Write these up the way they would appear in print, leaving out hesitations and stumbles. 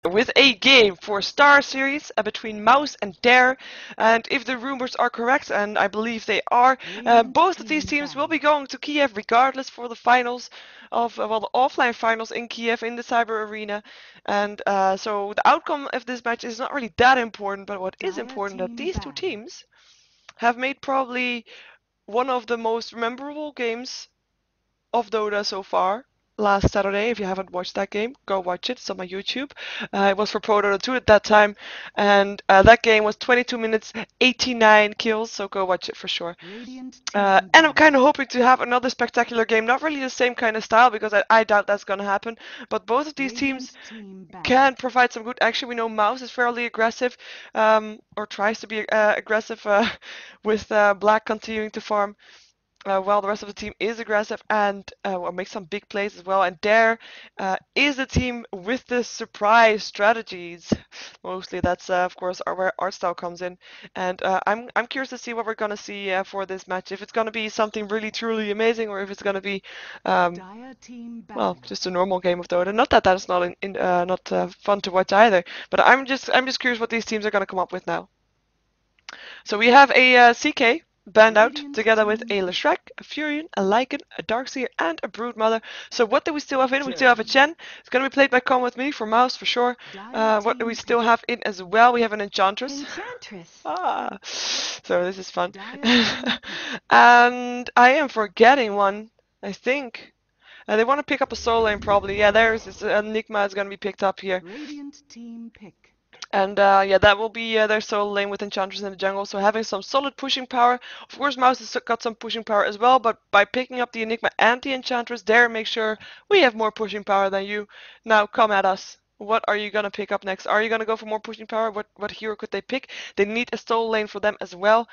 with a game for StarSeries between Mouz and Dare, and if the rumors are correct, and I believe they are, both of these teams will be going to Kiev regardless for the finals of well, the offline finals in Kiev in the Cyber Arena, and so the outcome of this match is not really that important, but what is important that these two teams have made probably one of the most memorable games of Dota so far. Last Saturday, if you haven't watched that game, go watch it. It's on my YouTube. It was for Pro Dota 2 at that time, and that game was 22 minutes, 89 kills, so go watch it for sure. And I'm kind of hoping to have another spectacular game. Not really the same kind of style, because I doubt that's going to happen, but both of these teams can provide some good action. We know Mouz is fairly aggressive, or tries to be aggressive, with Black continuing to farm. While the rest of the team is aggressive and will make some big plays as well. And Dare is the team with the surprise strategies. Mostly, that's of course where art style comes in. And I'm curious to see what we're gonna see for this match. If it's gonna be something really truly amazing, or if it's gonna be well, just a normal game of Dota. Not that that's not not fun to watch either. But I'm just curious what these teams are gonna come up with now. So we have a CK banned out together with a Leshrac, a Furion, a Lycan, a Darkseer, and a Broodmother. So what do we still have in? We still have a Chen. It's going to be played by Come With Me for Mouz for sure. What do we still have in as well? We have an Enchantress. Ah, so this is fun. And I am forgetting one, I think. They want to pick up a solo lane probably. Yeah, there's this Enigma is going to be picked up here. And yeah, that will be their solo lane with Enchantress in the jungle, so having some solid pushing power. Of course, Mouz has got some pushing power as well, but by picking up the Enigma and the Enchantress, Dare make sure we have more pushing power than you. Now come at us. What are you gonna pick up next? Are you gonna go for more pushing power? What hero could they pick? They need a solo lane for them as well.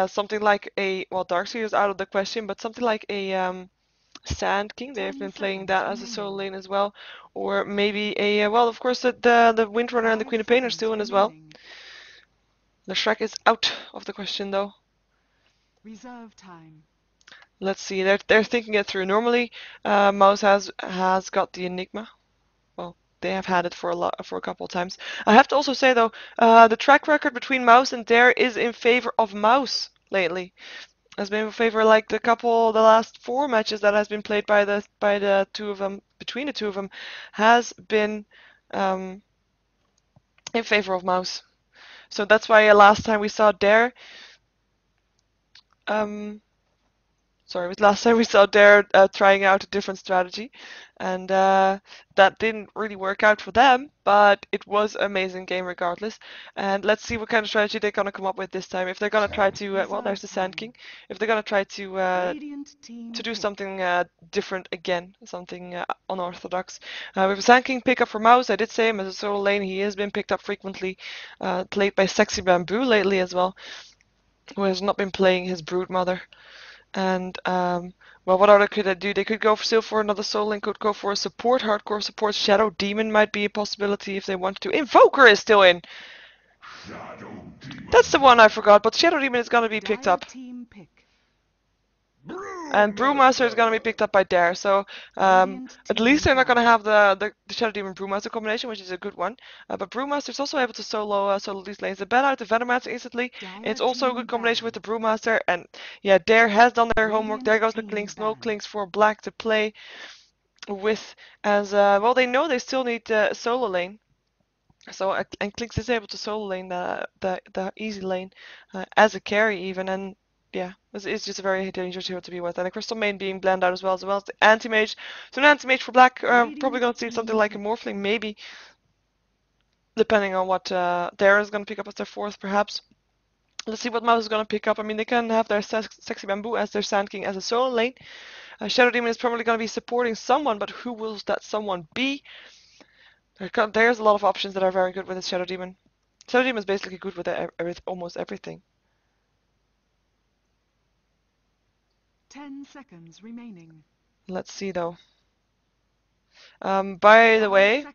Something like a, well, Darkseer is out of the question, but something like a Sand King. They've been playing that as a solo lane as well, or maybe a well, of course, the Windrunner and the Queen of Pain are still in as well. The Shrek is out of the question though. Reserve time. Let's see. They're thinking it through. Normally, Mouz has got the Enigma. Well, they have had it for a couple of times. I have to also say though, the track record between Mouz and Dare is in favor of Mouz lately. Has been in favor, like the last 4 matches that has been played by the two of them, between the two of them, has been in favor of Mouz. So that's why last time we saw Dare, last time we saw Dare trying out a different strategy, and that didn't really work out for them, but it was an amazing game regardless. And let's see what kind of strategy they're gonna come up with this time. If they're gonna try to, well, there's the Sand King. If they're gonna try to do something different again, something unorthodox. With a Sand King pickup for Mouz, I did say him as a solo lane. He has been picked up frequently, played by Sexy Bamboo lately as well, who has not been playing his Broodmother. And well, what other could they do? They could go still for another soul link, could go for a support, hardcore support. Shadow Demon might be a possibility if they want to. Invoker is still in. That's the one I forgot, but Shadow Demon is gonna be picked up. And Brewmaster is gonna be picked up by Dare, so at least they're not gonna have the Shadow Demon Brewmaster combination, which is a good one. But Brewmaster is also able to solo these lanes. They ban out the Venomancer instantly, and it's also a good combination with the Brewmaster. And yeah, Dare has done their homework. There goes the Klinks, no Klinks for Black to play with, as well. They know they still need a solo lane. So and Klinks is able to solo lane the easy lane as a carry even, and yeah, it's just a very dangerous hero to be with. And the Crystal Main being blended out as well as the Anti-Mage. So an Anti-Mage for Black, probably going to see something like a Morphling, maybe. Depending on what Dare is going to pick up as their 4th, perhaps. Let's see what Mouz is going to pick up. I mean, they can have their Sexy Bamboo as their Sand King as a solo lane. Shadow Demon is probably going to be supporting someone, but who will that someone be? There's a lot of options that are very good with this Shadow Demon. Shadow Demon is basically good with almost everything. 10 seconds remaining. Let's see though. By the way,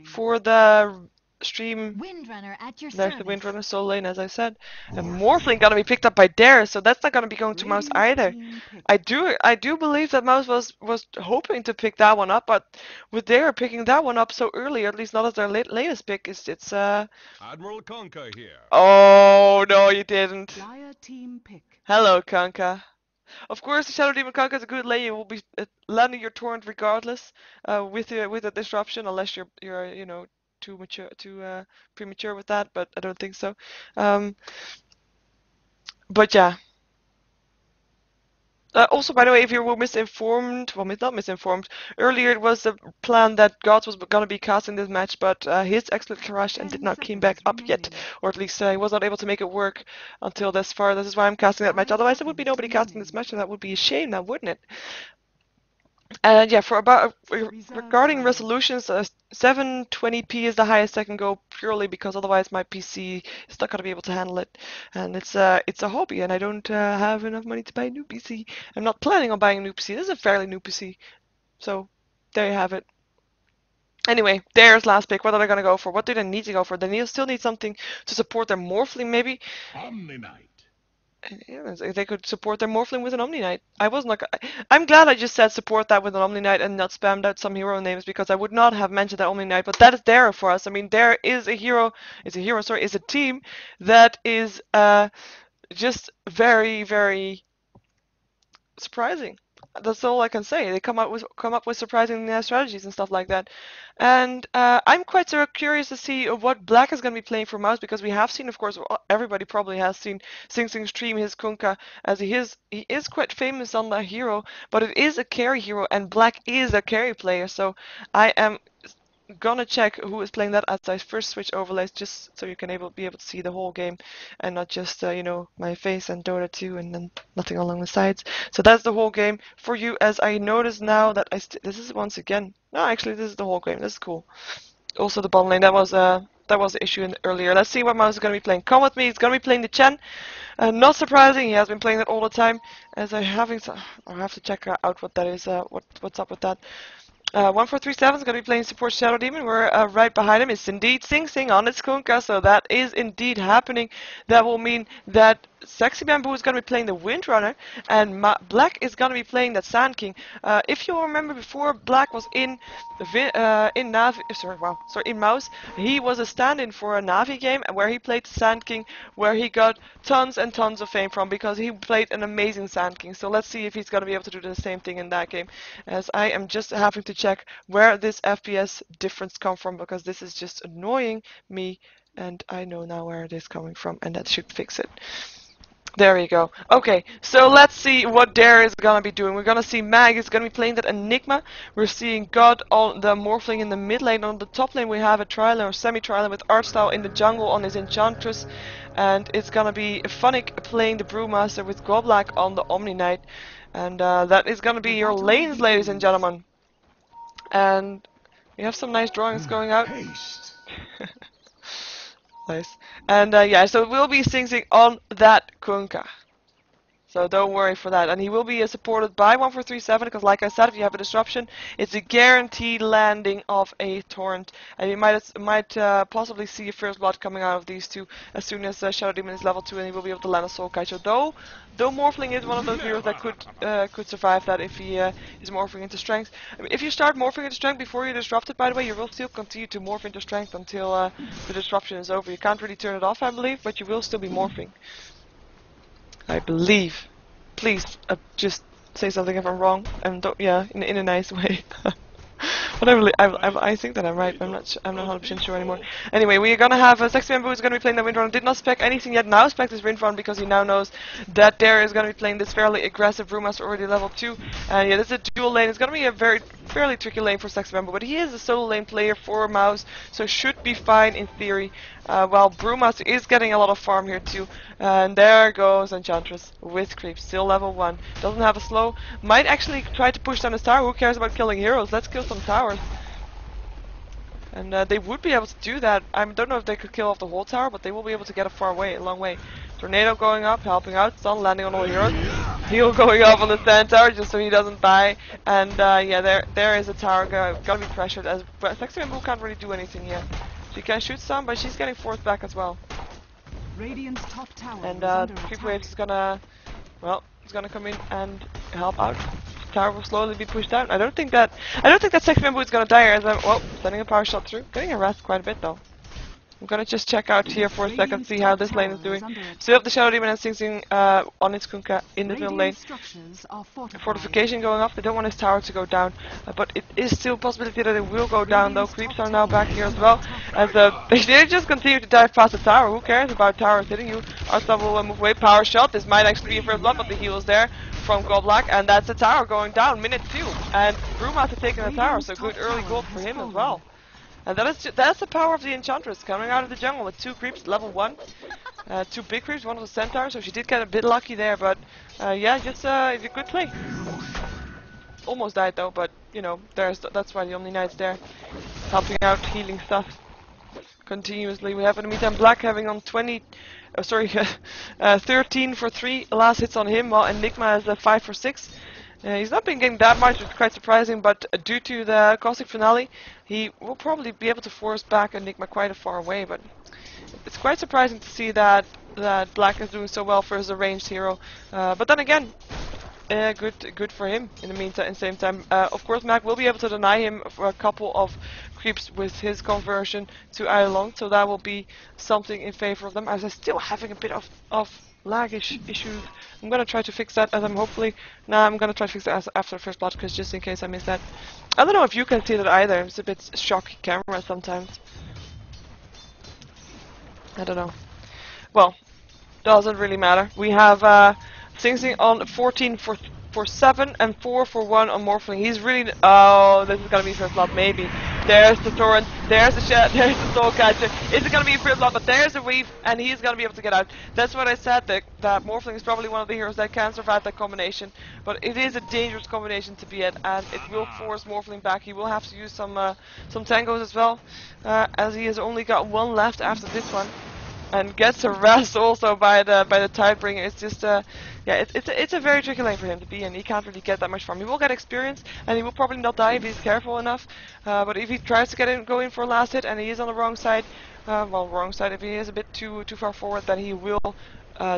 for the stream. Windrunner at your There's the service. Windrunner solo lane, as I said. And Morphling gonna be picked up by Dare, so that's not gonna be going to Mouse Radiant either. team pick. I do believe that Mouse was hoping to pick that one up, but with Dare picking that one up so early, or at least not as their latest pick, it's Admiral Conker here. Oh no, you didn't. Flyer team pick. Hello, Kanka. Of course, the Shadow Demon Kanka is a good lane. You will be landing your torrent regardless, with a disruption, unless you're you know too premature with that. But I don't think so. Um, but yeah. Also, by the way, if you were misinformed, well, not misinformed, earlier it was the plan that Gods was gonna be casting this match, but his exploit crashed and did 10 not came back seconds up yet, remaining. or at least he was not able to make it work until this far. This is why I'm casting that match. 5 Otherwise, there would be seconds nobody casting this remaining. match, and that would be a shame, now wouldn't it? And yeah, for about Reserve regarding time. resolutions, 720p is the highest I can go purely because otherwise my PC is not gonna be able to handle it. And it's a hobby, and I don't have enough money to buy a new PC. I'm not planning on buying a new PC. This is a fairly new PC, so there you have it. Anyway, there's last pick. What are they gonna go for? What do they need to go for? Still need something to support their Morphling, maybe. Omni Knight. Yeah, they could support their Morphling with an Omni Knight. I was not. I'm glad I just said support that with an Omni Knight and not spammed out some hero names because I would not have mentioned that Omni Knight. But that is there for us. I mean, there is a hero. It's a hero. Sorry, is a team that is just very, very surprising. That's all I can say. They come up with surprising strategies and stuff like that. And I'm quite sort of curious to see what Black is going to be playing for Mouse because we have seen, of course, everybody probably has seen Sing Sing stream his Kunkka as he is quite famous on that hero, but it is a carry hero and Black is a carry player. So I am gonna check who is playing that as I first switch overlays, just so you can be able to see the whole game and not just you know, my face and Dota 2 and then nothing along the sides. So that's the whole game for you. As I notice now that this is once again, no, actually this is the whole game. This is cool. Also the bottom lane, that was the issue earlier. Let's see what Mouse is gonna be playing. Come with me. He's gonna be playing the Chen. Not surprising, he has been playing that all the time. As I have to check out what that is. What's up with that? 1437 is going to be playing support Shadow Demon. We're right behind him. It's indeed Sing Sing on its Kunkka, so that is indeed happening. That will mean that Sexy Bamboo is going to be playing the Windrunner, and Black is going to be playing that Sand King. If you remember before, Black was in in Mouse. He was a stand-in for a Navi game where he played Sand King, where he got tons and tons of fame from because he played an amazing Sand King. So let's see if he's going to be able to do the same thing in that game. As I am just having to check where this FPS difference come from because this is just annoying me, and I know now where it is coming from, and that should fix it. There we go. Okay, so let's see what Dare is gonna be doing. We're gonna see Mag is gonna be playing that Enigma. We're seeing God on the Morphling in the mid lane. On the top lane we have a Trilon or semi-Trilon with Artstyle in the jungle on his Enchantress. And it's gonna be Funnick playing the Brewmaster with Goblak on the Omni Knight. And that is gonna be your lanes, ladies and gentlemen. And we have some nice drawings going out. Haste. Nice. And yeah, so we'll be Sing Sing on that Kunkka. So don't worry for that. And he will be supported by 1437 because like I said, if you have a disruption, it's a guaranteed landing of a torrent. And you might possibly see a first blood coming out of these two as soon as Shadow Demon is level 2 and he will be able to land a Soul Kaicho. Though Morphling is one of those heroes that could survive that if he is morphing into strength. I mean, if you start morphing into strength before you're disrupted, by the way, you will still continue to morph into strength until the disruption is over. You can't really turn it off, I believe, but you will still be morphing. I believe. Please, just say something if I'm wrong, and don't, yeah, in a nice way. But I think that I'm right, but I'm not 100% sure anymore. Anyway, we're gonna have a Sexy Bamboo who's gonna be playing the Windrunner. Did not spec anything yet, now spec this Windrunner because he now knows that Dare is gonna be playing this fairly aggressive Brewmaster already level 2. And yeah, this is a dual lane. It's gonna be a fairly tricky lane for Sexy Bamboo, but he is a solo lane player for Mouse, so should be fine in theory. While Brewmaster is getting a lot of farm here too. And there goes Enchantress with creep, still level 1. Doesn't have a slow. Might actually try to push down his tower. Who cares about killing heroes? Let's kill some towers. And they would be able to do that. I don't know if they could kill off the whole tower, but they will be able to get a long way. Tornado going up, helping out. Stun landing on all heroes. Heal going up on the sand tower just so he doesn't die. And yeah, there is a tower. Gotta be pressured as Sexy Bamboo can't really do anything here. She can shoot some, but she's getting forced back as well. Radiant's top tower And is under creep attack. waves is gonna, well, it's gonna come in and help out. Tower will slowly be pushed down. I don't think that sexy member is gonna die as I'm, well, sending a power shot through. Getting harassed quite a bit though. I'm gonna just check out here for a second, see how this lane is doing. Still have the Shadow Demon and Sing Sing on its Kunkka in the middle lane. Structures are fortified. Fortification going off. They don't want his tower to go down, but it is still a possibility that it will go down. Though creeps are now back here as well, as they just continue to dive past the tower. Who cares about towers hitting you? Arsenal will move away. Power shot. This might actually be a first blood, but the heal is there from Goldblack, and that's the tower going down. Minute 2, and Bruma has taken the tower, so good early gold for him as well. And that's the power of the Enchantress coming out of the jungle with 2 creeps, level 1. 2 big creeps, one was a centaur, so she did get a bit lucky there, but yeah, just it's a good play. Almost died though, but you know, that's why the Omni Knight's there, helping out, healing stuff continuously. We have in the meantime Black having on 13 for 3 last hits on him, while Enigma has 5 for 6. He's not been getting that much, which is quite surprising, but due to the Caustic Finale, he will probably be able to force back Enigma quite a far away, but it's quite surprising to see that Black is doing so well for his ranged hero. But then again, good for him in the meantime. In the same time, of course, Mac will be able to deny him for a couple of creeps with his conversion to Eidolon, so that will be something in favor of them, as they're still having a bit of lag issues. I'm gonna try to fix that as I'm hopefully... Nah, I'm gonna try to fix that after first blood, because just in case I miss that. I don't know if you can see that either. It's a bit shocky camera sometimes. I don't know. Well, doesn't really matter. We have Sing Sing on 14 for 7 and 4 for 1 on Morphling. He's really... Oh, this is gonna be first blood, maybe. There's the Torrent, there's the there's the Soul Catcher. Is it gonna be first blood? But there's the Weave, and he's gonna be able to get out. That's what I said, that Morphling is probably one of the heroes that can survive that combination. But it is a dangerous combination to be at, and it will force Morphling back. He will have to use some tangos as well, as he has only got 1 left after this one. And gets harassed also by the Tidebringer. It's just yeah, it's a very tricky lane for him to be in. He can't really get that much farm. He will get experience, and he will probably not die if he's careful enough. But if he tries to go in for a last hit, and he is on the wrong side, well, wrong side. If he is a bit too far forward, then he will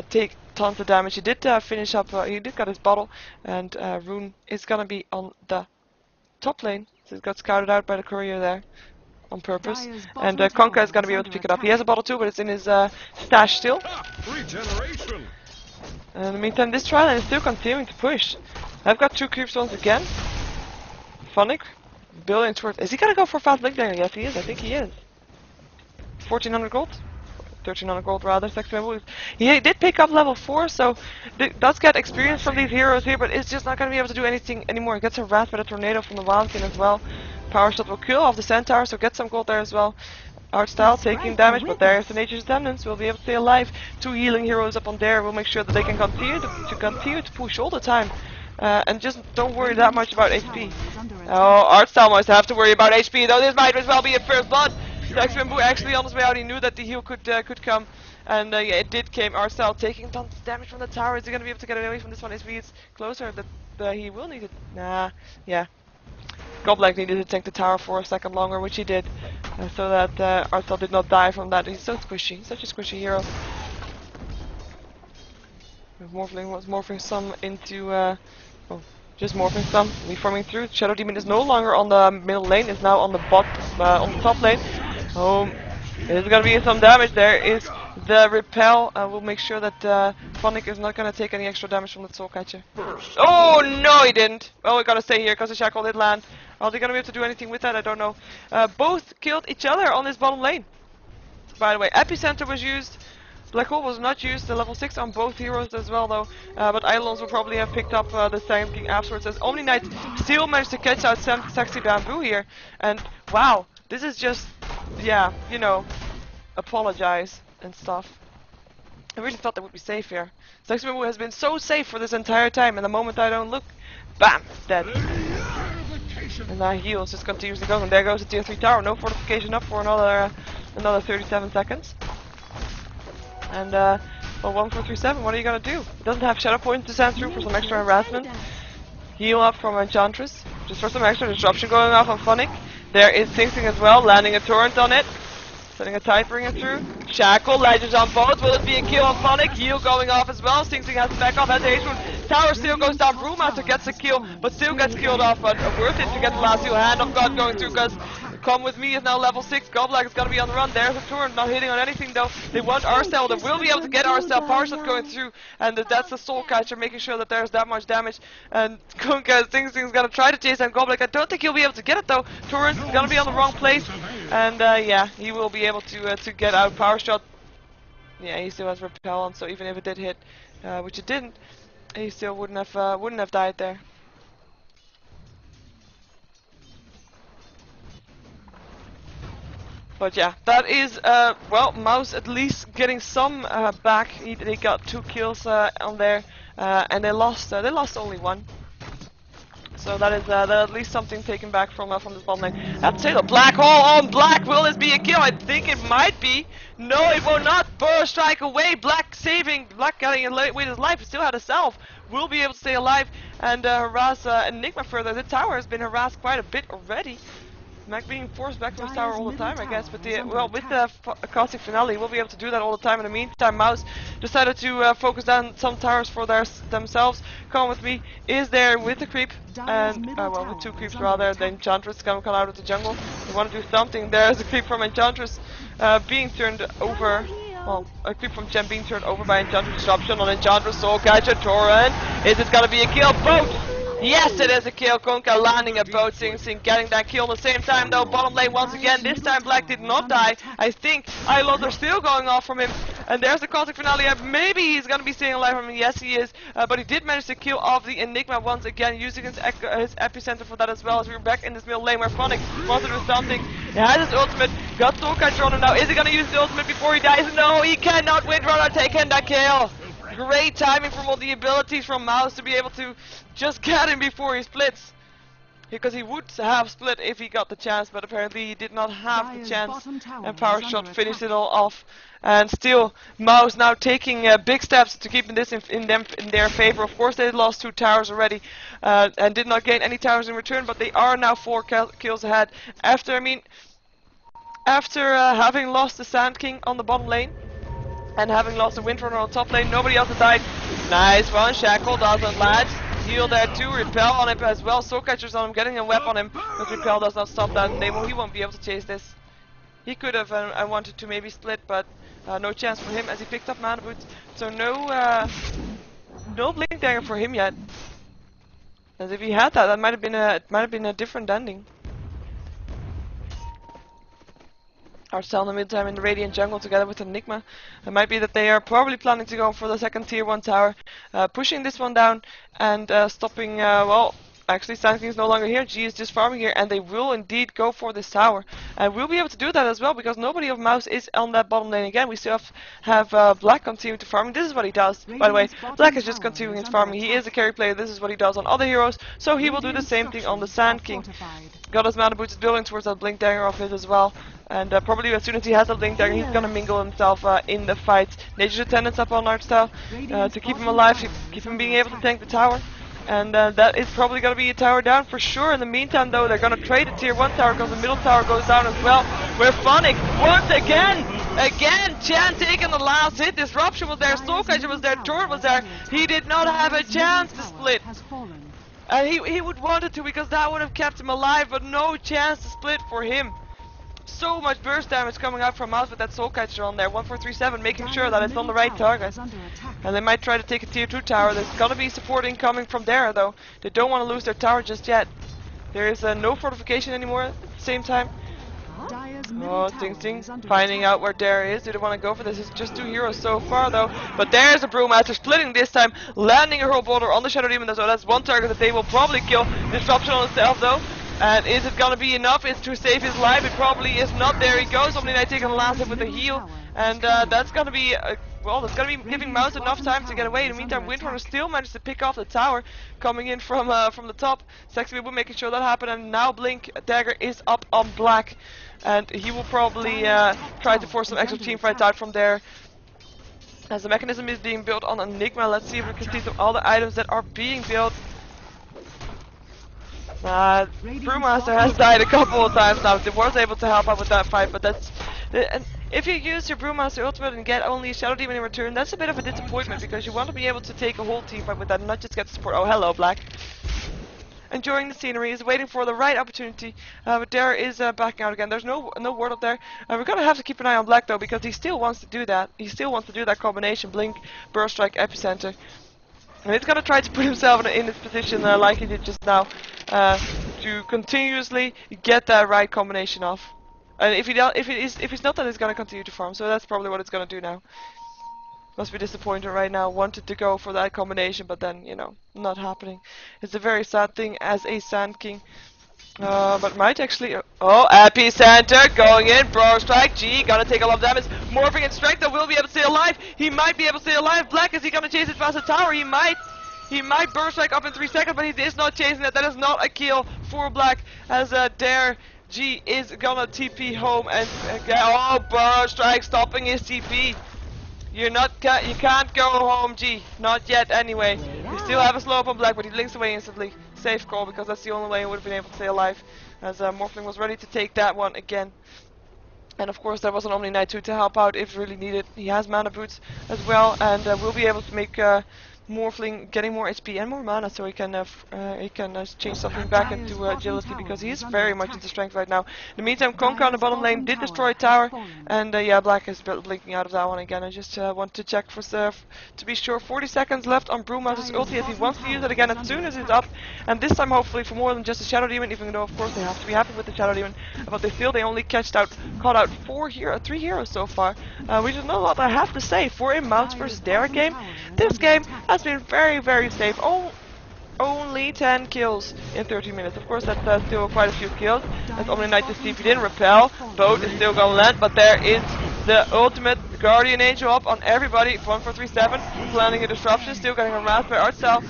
take tons of damage. He did finish up. He did got his bottle, and Rune is gonna be on the top lane. So he got scouted out by the courier there. On purpose, and Conker is going to be able to pick it up. He has a bottle too, but it's in his stash still. Regeneration. In the meantime, this trial is still continuing to push. I've got 2 creeps once again. Phonic, building towards... Is he going to go for fast link there? Yes, he is. I think he is. 1400 gold? 1300 gold rather. He did pick up level 4, so does get experience from these heroes here, but it's just not going to be able to do anything anymore. He gets harassed by the tornado from the Wild King as well. Power shot will kill off the Centaur, so get some gold there as well. Art style taking damage, but there's the Nature's Descendants. We'll be able to stay alive. 2 healing heroes up on there. We'll make sure that they can continue to push all the time. And just don't worry that much about HP. Oh, Art style must have to worry about HP, though this might as well be a first blood. Bamboo actually on his way out, he knew that the heal could come. And yeah, it did came. Art style taking tons of damage from the tower. Is he going to be able to get away from this one? If he's closer, that he will need it. Nah, yeah. Goblak needed to tank the tower for a second longer, which he did, so that Artel did not die from that. He's so squishy, such a squishy hero. Morphling was morphing some into, oh, just morphing some, reforming through. Shadow Demon is no longer on the middle lane, is now on the on the top lane. Oh, there's gonna be some damage. There is the repel. We'll make sure that Phonic is not gonna take any extra damage from the Soul Catcher. Oh no, he didn't. Well, we gotta stay here because the shackle did land. Are they gonna be able to do anything with that? I don't know. Both killed each other on this bottom lane. By the way, Epicenter was used. Black Hole was not used. The level 6 on both heroes as well, though. But Eidolons will probably have picked up the same thing afterwards. As Omni Knight still managed to catch out some sexy Bamboo here. And wow, this is just, yeah, you know, apologize and stuff. I really thought they would be safe here. Sexy Bamboo has been so safe for this entire time, and the moment I don't look, bam, dead. And that heals just continuously goes, and there goes the tier 3 tower. No fortification up for another 37 seconds. And well, 1437, what are you gonna do? It doesn't have shadow points to send through for some extra harassment. Heal up from Enchantress, just for some extra disruption going off on Phonic. There is Sing Sing as well, landing a torrent on it. Sending a Tidebringer through. Shackle, Legends on both. Will it be a kill on Phonic? Heal going off as well. Sing Sing has to back off. Has the H1. Tower still goes down. Brewmaster gets a kill, but still gets killed off. But worth it to get the last heal. Hand of God going through because Come With Me is now level 6. Goblag is going to be on the run. There's a turn. Not hitting on anything though. They want Arcel. They will be able to get Arcel. Power shot going through. And that's the Soul Catcher making sure that there's that much damage. And Kunkka, Sing Sing's going to try to chase down Goblag. I don't think he'll be able to get it though. Torrent is going to be on the wrong place. And yeah, he will be able to get out. Power shot. Yeah, he still has repel on, so even if it did hit, which it didn't, he still wouldn't have died there. But yeah, that is well, Mouz at least getting some back. They got 2 kills on there, and they lost only 1. So that is at least something taken back from this bottom lane. I have to say, the black hole on Black. Will this be a kill? I think it might be. No, it will not. Burrow strike away. Black saving. Black getting away with his life. Still had a self. Will be able to stay alive and harass Enigma further. The tower has been harassed quite a bit already. Mac being forced back to his tower all the time, I guess, but well, with the caustic finale, we'll be able to do that all the time. In the meantime, Mouz decided to focus down some towers for themselves. Come With Me is there with the creep, and well, with 2 creeps rather. The Enchantress come out of the jungle. They want to do something. There's a creep from Enchantress being turned over. Well, a creep from Gem being turned over by Enchantress. Disruption on Enchantress. Soul Catcher, Torrent. Is it gonna be a kill? Boat! Yes, it is a kill. Kunkka landing a boat. Sing Sing getting that kill at the same time though. Bottom lane once again. This time Black did not die. I think Islands are still going off from him. And there's the caustic finale. Maybe he's gonna be staying alive from him. Yes, he is. But he did manage to kill off the Enigma once again, using his epicenter for that as well. As we're back in this middle lane where Phonic wants to do something. He has his ultimate. Got Soul Catcher on him now. Is he gonna use the ultimate before he dies? No, he cannot. Windrunner taking that kill. Great timing from all the abilities from Mouz to be able to just get him before he splits. Because he would have split if he got the chance, but apparently he did not have the chance. And Power Shot finished it all off. And still, Mouz now taking big steps to keep this in their favor. Of course, they lost 2 towers already and did not gain any towers in return, but they are now 4 kills ahead. After having lost the Sand King on the bottom lane, and having lost the Windrunner on top lane, nobody else has died. Nice one, Shackle doesn't latch. Heal there too, Repel on him as well. Soul Catcher's on him, getting a web on him. But Repel does not stop that, and he won't be able to chase this. He could have wanted to maybe split, but no chance for him as he picked up Mana Boots. So no Blink Dagger for him yet. As if he had that, that might have been a different ending. Arcel in the meantime in the Radiant jungle together with Enigma. It might be that they are probably planning to go for the second tier 1 tower, pushing this one down and stopping, well, actually Sand King is no longer here, G is just farming here, and they will indeed go for this tower. And we'll be able to do that as well, because nobody of Mouz is on that bottom lane again. We still have Black continuing to farming. This is what he does, by the way. Black is just continuing his farming. He is a carry player, this is what he does on other heroes, so he will do the same thing on the Sand King. Got his Mana Boots, is building towards that Blink Dagger of his as well. And probably as soon as he has a Blink Dagger, he's gonna mingle himself in the fight. Nature's Attendance up on Arcel to keep him alive, keep him being able to tank the tower. And that is probably gonna be a tower down for sure. In the meantime though, they're gonna trade the tier 1 tower because the middle tower goes down as well. Where Phonic, once again, Chan taking the last hit. Disruption was there, Soul Catcher was there, Torrent was there. He did not have a chance to split. And he would want it to, because that would have kept him alive, but no chance to split for him. So much burst damage coming out from Mouz with that Soul Catcher on there. 1437, making sure that it's on the right target. And they might try to take a tier 2 tower. There's gonna be support incoming from there though. They don't want to lose their tower just yet. There is no fortification anymore at the same time. Oh, Sing Sing finding out where Dare is. Do they want to go for this? It's just 2 heroes so far though. But there's a Brewmaster splitting this time, landing a Hurl Boulder on the Shadow Demon. So that's 1 target that they will probably kill. Disruption on himself though. And is it gonna be enough? It's to save his life. It probably is not. There he goes. Omni-Knight taking the last hit with the heal. And that's gonna be, well, that's gonna be giving Mouz enough time to get away. In the meantime, Windrunner still managed to pick off the tower, coming in from the top. Sexy will making sure that happened. And now Blink Dagger is up on Black. And he will probably try to force some extra team fights out from there. As the mechanism is being built on Enigma, let's see if we can see all the items that are being built. Brewmaster has died a couple of times now. They was able to help out with that fight, but that's And if you use your Brewmaster ultimate and get only Shadow Demon in return, that's a bit of a disappointment because you want to be able to take a whole team fight with that and not just get support. Oh, hello, Black. Enjoying the scenery, is waiting for the right opportunity, but Dare is backing out again. There's no word up there. We're gonna have to keep an eye on Black though because he still wants to do that. He still wants to do that combination: Blink, Burst Strike, Epicenter. And he's gonna try to put himself in his position like he did just now, to continuously get that right combination off. And if he's not, then he's gonna continue to farm. So that's probably what it's gonna do now. Must be disappointed right now. Wanted to go for that combination, but then you know, not happening. It's a very sad thing as a Sand King. But might actually. Oh, Epicenter going in. Bro Strike. G gonna take a lot of damage. Morphing in strength, that will be able to stay alive. He might be able to stay alive. Black, is he gonna chase it past the tower? He might. He might Burst Strike up in 3 seconds, but he is not chasing it. That is not a kill for Black. As Dare G is gonna TP home and oh, Burst Strike stopping his TP. You can't go home, G. Not yet, anyway. You still have a slow up on Black, but he blinks away instantly. Safe call, because that's the only way he would have been able to stay alive. As Morphling was ready to take that one again. And of course, there was an Omni Knight too to help out if really needed. He has mana boots as well, and will be able to make Morphling getting more HP and more mana, so he can change something back into agility because he is very much into strength right now. In the meantime, Conker on the bottom lane did destroy tower, and yeah, Black is blinking out of that one again. I just want to check for to be sure. 40 seconds left on Brewmaster's ulti as he wants to use it again as soon as it's up, and this time hopefully for more than just a Shadow Demon. Even though of course they have to be happy with the Shadow Demon, but they only caught out 3 heroes so far, which is not a lot. I have to say for a Mouz versus Dare game, this game has been very, very safe. Only 10 kills in 30 minutes. Of course, that's still quite a few kills. As Omni Knight is TP'd in. Repel. Boat is still gonna land, but there is the ultimate Guardian Angel up on everybody. 1437 planning a disruption. Still getting harassed by Artcell.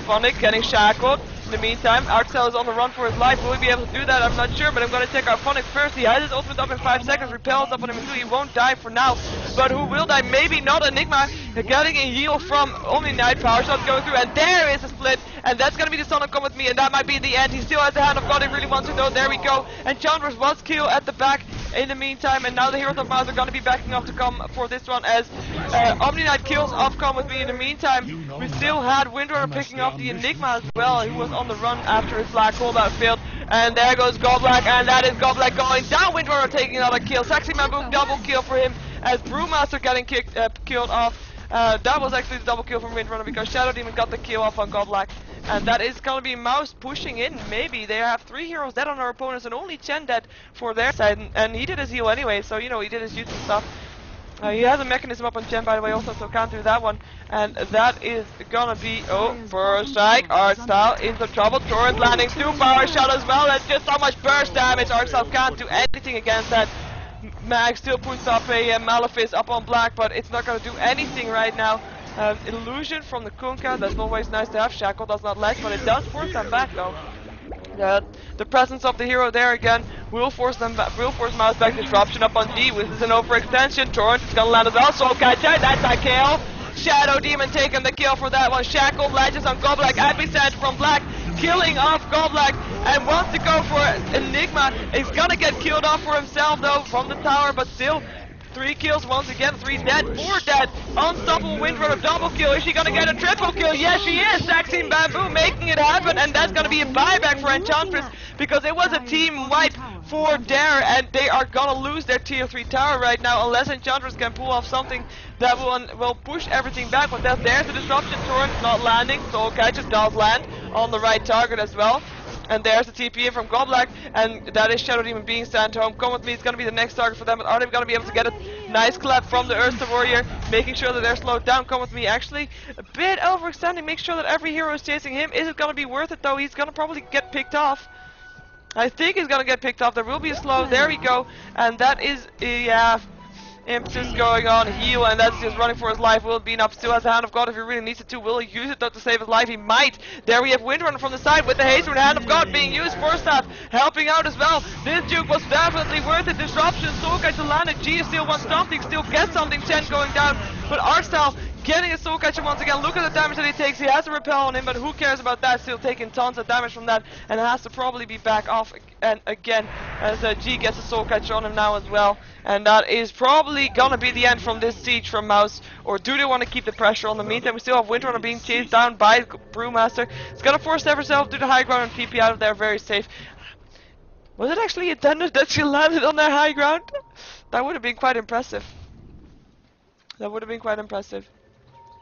Phonic getting shackled. In the meantime, Artcell is on the run for his life. Will he be able to do that? I'm not sure, but I'm going to check out Phonic first. He has his ultimate up in 5 seconds. Repels up on him in 2. He won't die for now. But who will die? Maybe not Enigma. Getting a heal from Omni Knight. Power shot going through, and there is a split. And that's going to be the Son of Come With Me, and that might be the end. He still has the Hand of God. He really wants to know. There we go. And Chandras was killed at the back in the meantime. And now the Heroes of Mouz are going to be backing off to come for this one as Omni Knight kills off Come With Me. In the meantime, we still had Windrunner picking off the Enigma as well. He was on the run after his black hole that failed. And there goes Goblak, and that is Goblak going down. Windrunner taking another kill. Sexy Mambook double kill for him as Brewmaster getting killed off. That was actually the double kill from Windrunner because Shadow Demon got the kill off on Goblak. And that is going to be Mouz pushing in. Maybe they have 3 heroes dead on our opponents and only Chen dead for their side. And he did his heal anyway, so you know he did his useful stuff. He has a mechanism up on Chen by the way also, so can't do that one. And that is gonna be, oh, Burst Strike, Artstyle into trouble, Torrent landing 2 power shot as well, that's just so much burst damage, Artstyle can't do anything against that. Mag still puts up a Malefice up on Black, but it's not gonna do anything right now. Illusion from the Kunkka, that's always nice to have. Shackle does not last, but it does force them back though. The presence of the hero there again will force them back, will force Mouz back. Disruption up on D, this is an overextension. Torrent is gonna land as well, Soul Catcher, that's a kill. Shadow Demon taking the kill for that one. Shackle latches on Goblak, Epicenter from Black, killing off Goblak, and wants to go for Enigma. He's gonna get killed off for himself though from the tower, but still 3 kills once again, 3 dead, 4 dead. Unstoppable Windrunner double kill. Is she gonna get a triple kill? Yes, she is. Saxine Bamboo making it happen, and that's gonna be a buyback for Enchantress because it was a team wipe for Dare, and they are gonna lose their tier 3 tower right now unless Enchantress can pull off something that will push everything back. But there's the disruption. Torrent not landing. Soul Catcher does land on the right target as well. And there's the TP in from Goblak, and that is Shadow Demon being sent home. Come With Me is going to be the next target for them, but are they going to be able to get a nice clap from the Earthstar Warrior, making sure that they're slowed down? Come With Me actually a bit overextending, make sure that every hero is chasing him. Is it going to be worth it though? He's going to probably get picked off. I think he's going to get picked off. There will be a slow, there we go, and that is, yeah, Impetus going on, heal, and that's just running for his life. Will Bean up still has the Hand of God if he really needs it to. Will he use it though to save his life? He might. There we have Windrunner from the side with the haste and Hand of God being used. First half helping out as well. This juke was definitely worth it. Disruption, Soulkite to land it. G still wants something, still gets something. Chen going down, but Artstyle getting a soul catcher once again. Look at the damage that he takes. He has a repel on him, but who cares about that? Still taking tons of damage from that, and has to probably be back off and again as G gets a soul catcher on him now as well. And that is probably gonna be the end from this siege from Mouz. Or do they want to keep the pressure on? The meantime, we still have Windrunner being chased down by Brewmaster. It's gonna force herself to the high ground and TP out of there very safe. Was it actually intended that she landed on their high ground? That would have been quite impressive. That would have been quite impressive.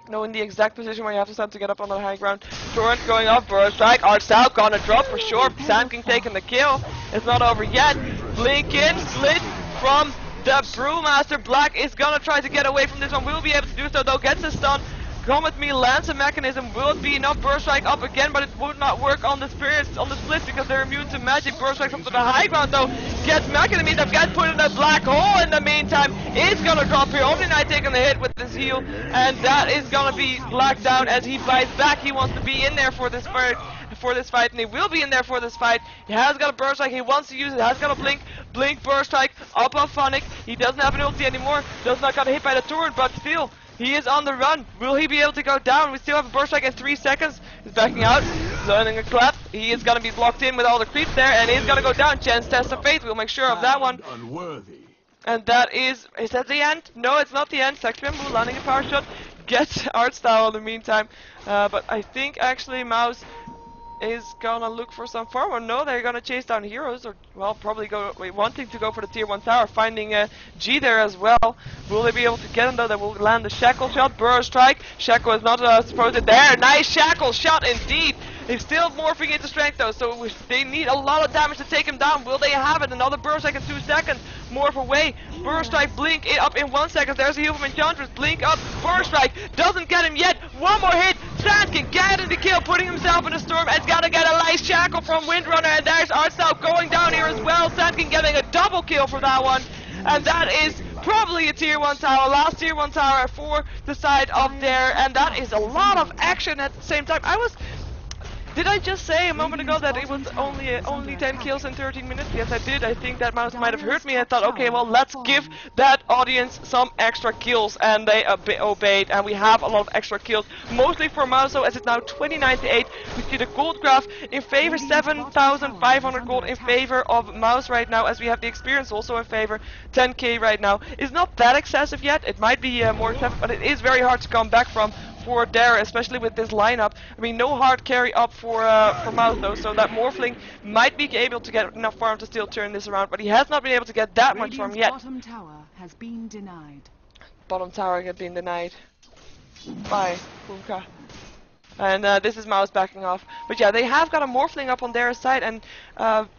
Knowing the exact position where you have to start to get up on the high ground. Torrent going off, Burst Strike, Arcel gonna drop for sure. Sand King taking the kill. It's not over yet. Blink in, split from the Brewmaster. Black is gonna try to get away from this one. Will be able to do so though. Gets a stun. Come with me, lands a mechanism. Will it be enough? Burst Strike up again, but it would not work on the spirits on the split because they're immune to magic. Burst Strike up to the high ground though. Gets mechanism, gets put in a black hole in the meantime. It's gonna drop here. Only Knight taking the hit with his heal, and that is gonna be Black down as he fights back. He wants to be in there for this fight, and he will be in there for this fight. He has got a Burst Strike, he wants to use it, has got a Blink Burst Strike, up on Phonic. He doesn't have an ulti anymore, does not got hit by the turret, but still, he is on the run. Will he be able to go down? We still have a Burst Strike in 3 seconds. He's backing out, learning a clap. He is gonna be blocked in with all the creeps there, and he's gonna go down. Chance test of fate, we'll make sure of that one. Unworthy. And that is that the end? No, it's not the end. Sexpian landing a power shot, gets art style in the meantime. But I think actually Mouz is gonna look for some farm, or no, they're gonna chase down heroes, or well, probably wanting to go for the tier 1 tower, finding G there as well. Will they be able to get him though? They will land the shackle shot, Burst Strike. Shackle is not supposed to there. Nice shackle shot indeed. He's still morphing into strength though, so they need a lot of damage to take him down. Will they have it? Another Burst Strike in 2 seconds. Morph away. Burst Strike, Blink it up in 1 second. There's a heal from Enchantress. Blink up. Burst Strike doesn't get him yet. One more hit. Sand King getting the kill, putting himself in a storm. And gotta get a nice shackle from Windrunner. And there's Arcel going down here as well. Sand King getting a double kill for that one. And that is probably a tier 1 tower. Last tier 1 tower for the side of there. And that is a lot of action at the same time. Did I just say a moment ago that it was only 10 kills in 13 minutes? Yes, I did. I think that Mouz might have heard me. I thought, okay, well, let's give that audience some extra kills, and they obeyed, and we have a lot of extra kills, mostly for Mouz, as it's now 2098. We see the gold graph in favor, 7,500 gold in favor of Mouz right now, as we have the experience also in favor, 10k right now. It's not that excessive yet. It might be more excessive, but it is very hard to come back from for Dare, especially with this lineup. I mean, no hard carry up for Mouz though, so that Morphling might be able to get enough farm to still turn this around, but he has not been able to get that much farm yet. Bottom tower has been denied. Bottom tower has been denied by Kunkka. And this is Mouz backing off. But yeah, they have got a Morphling up on their side, and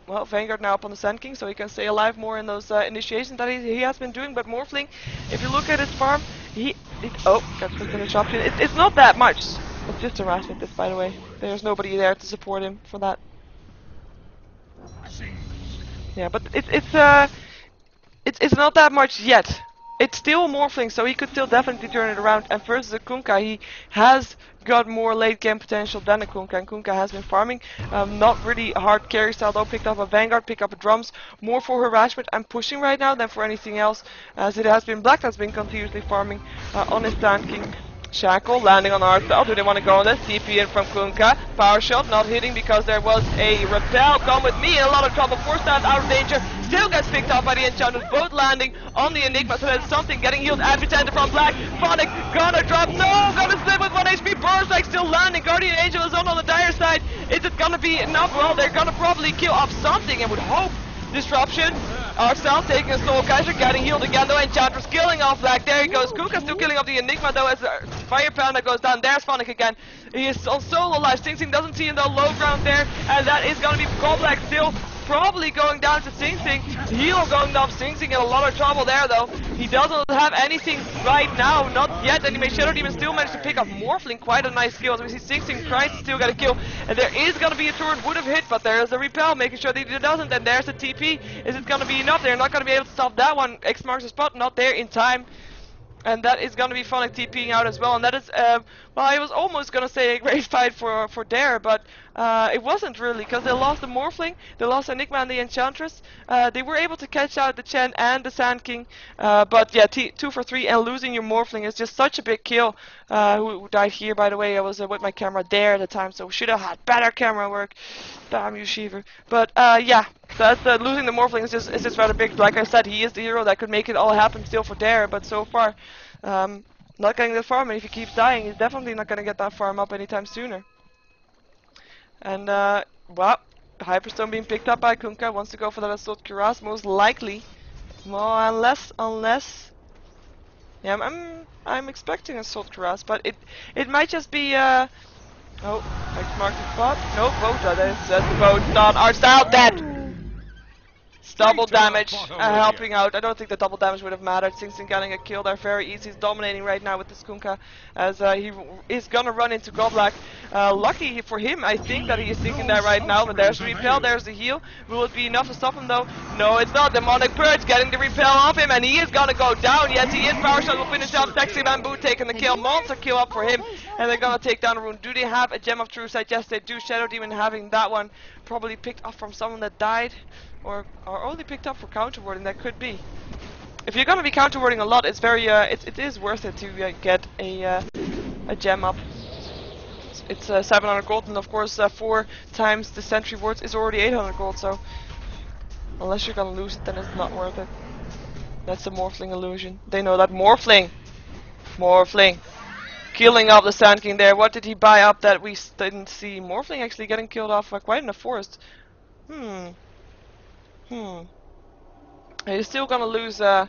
well, Vanguard now up on the Sand King, so he can stay alive more in those initiations that he has been doing. But Morphling, if you look at his farm, got put in a chop. It's not that much. It's just a Rasmus, this, by the way. There's nobody there to support him for that. Yeah, but it's not that much yet. It's still Morphling, so he could still definitely turn it around. And versus a Kunkka, he has got more late game potential than a Kunkka, and Kunkka has been farming. Not really a hard carry style though. Picked up a Vanguard, pick up a drums, more for harassment and pushing right now than for anything else, as it has been Black that's been continuously farming on his Sand King. Shackle landing on Arcel. Do they want to go on this? TP in from Kunkka. Power shot not hitting because there was a repel. Come with me in a lot of trouble. Forced out of danger. Still gets picked up by the Enchantress. Both landing on the Enigma. So there's something getting healed. Advitender from Black. Phonic gonna drop. No! Gonna slip with 1 HP. Burst Strike still landing. Guardian Angel is on the dire side. Is it gonna be enough? Well, they're gonna probably kill off something and would hope. Disruption. Arcel taking a soul catcher, getting healed again though. Enchantress killing off Black. There he goes. Kunkka still killing off the Enigma though as Fire Panda goes down. There's Phonic again. He is on solo life. Sing Sing doesn't see him though. Low ground there. And that is gonna be Black still probably going down to Sing Sing. Heal going down. Sing Sing in a lot of trouble there though. He doesn't have anything right now. Not yet. And he may Shadow Demon still managed to pick up Morphling. Quite a nice kill. So we see Sing Sing trying to still get a kill. And there is gonna be a turret. Would have hit, but there's a repel making sure that he doesn't. And there's a TP. Is it gonna be enough? They're not gonna be able to stop that one. X marks the spot. Not there in time. And that is gonna be fun, like TPing out as well. And that is, well, I was almost gonna say a great fight for Dare, but it wasn't really, because they lost the Morphling, they lost Enigma and the Enchantress. They were able to catch out the Chen and the Sand King, but yeah, 2 for 3, and losing your Morphling is just such a big kill. Who died here, by the way? I was with my camera there at the time, so should have had better camera work. Damn you, Sheever. But yeah, that's losing the Morphling is just rather big. Like I said, he is the hero that could make it all happen still for Dare, but so far. Not getting the farm, and if he keeps dying, he's definitely not going to get that farm up anytime sooner. And, well, Hyperstone being picked up by Kunkka, wants to go for that assault cuirass, most likely. Well, unless... Yeah, I'm expecting assault cuirass, but it might just be, oh, X marks the spot. No, Boja, that's the boat, not our style, dead! Double damage, helping out. I don't think the double damage would have mattered. Sing Sing getting a kill there very easy. He's dominating right now with the Kunkka as he is gonna run into Goblak. Lucky for him, I think that he is thinking that right now, but there's the repel, there's the heal. Will it be enough to stop him though? No, it's not. Demonic Purge getting the repel off him, and he is gonna go down. Yes, he is. Power Shot will finish off. Sexy Bamboo taking the kill. Monster kill up for him, and they're gonna take down a rune. Do they have a Gem of True Sight? Yes, they do. Shadow Demon having that one probably picked up from someone that died. Or only picked up for counterwording, that could be. If you're gonna be counterwording a lot, it's very it is worth it to get a gem up. It's 700 gold, and of course 4 times the sentry wards is already 800 gold. So unless you're gonna lose it, then it's not worth it. That's the Morphling illusion. They know that. Morphling, killing off the Sand King there. What did he buy up that we didn't see? Morphling actually getting killed off quite in the forest. He's still gonna lose the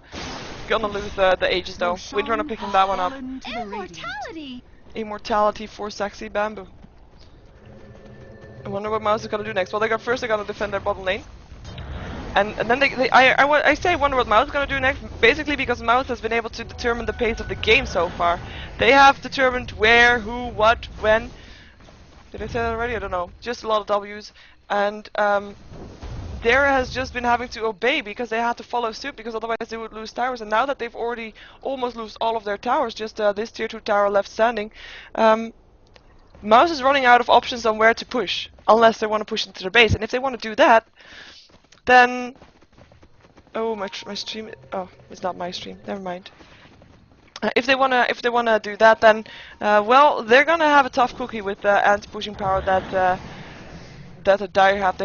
Aegis though. Windrunner picking that one up. Immortality for Sexy Bamboo. I wonder what Mouz is gonna do next. Well, they're gonna defend their bottom lane. And then I say I wonder what Mouz is gonna do next, basically because Mouz has been able to determine the pace of the game so far. They have determined where, who, what, when. Did I say that already? I don't know. Just a lot of W's. And Dare has just been having to obey because they had to follow suit, because otherwise they would lose towers. And now that they've already almost lost all of their towers, just this tier 2 tower left standing, Mouz is running out of options on where to push, unless they want to push into their base. And if they want to do that, then... Oh, my stream... Oh, it's not my stream. Never mind. If they wanna do that, then well, they're gonna have a tough cookie with the anti-pushing power that the Dire have.